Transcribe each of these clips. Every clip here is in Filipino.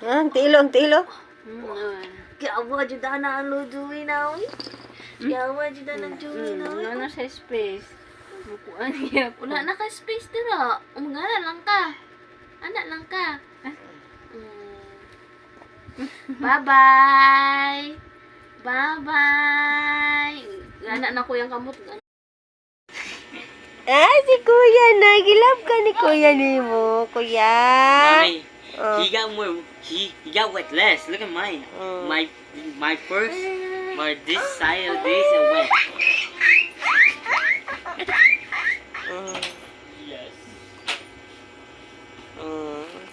Ang tilo, ang tilo. Kiawa jud na ang Joey na oy. Kiawa jud na Joey na oy. Ano sa space? Bukuan niya. Wala na ka space dira. Umangana lang ka. Anak lang ka. Bye-bye. Bye-bye. Anak na ko yung kamot. Si Kuya na. Gilab ka ni Kuya ni mo. Kuya. Mommy, he got more. He got wet less. Look at mine. My first, this side of this is wet. Yes.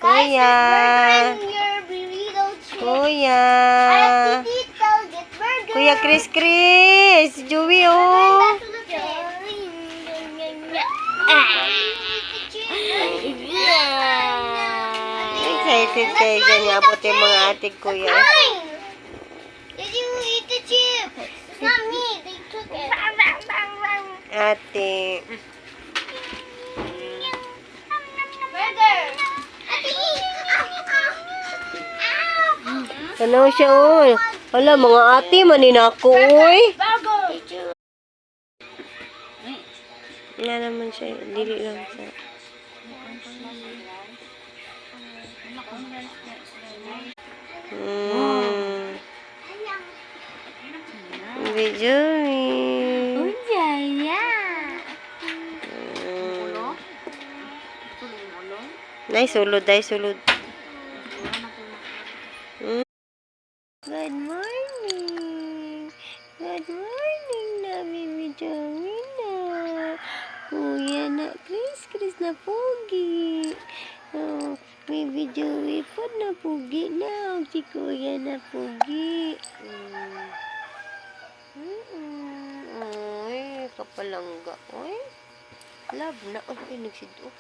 Kuya. Kuya. Kuya Chris. Joey, oh. Excited kayo dyan. Abot yung mga ating kuya. Did you eat the chip? It's not me. They took it. Ate. Burger. Ano siya, oh. Wala, mga ate, maninako, oy. Burger. Nga naman siya. Dili lang siya. Video. Nay, sulod. Good morning. Good morning na, Baby Joey. Kuya na, Chris na pogi. Oh, Baby Joey po na pogi na. Si Kuya na pogi. Ay, kapalangga. Ay, love na. Ay, nagsidok.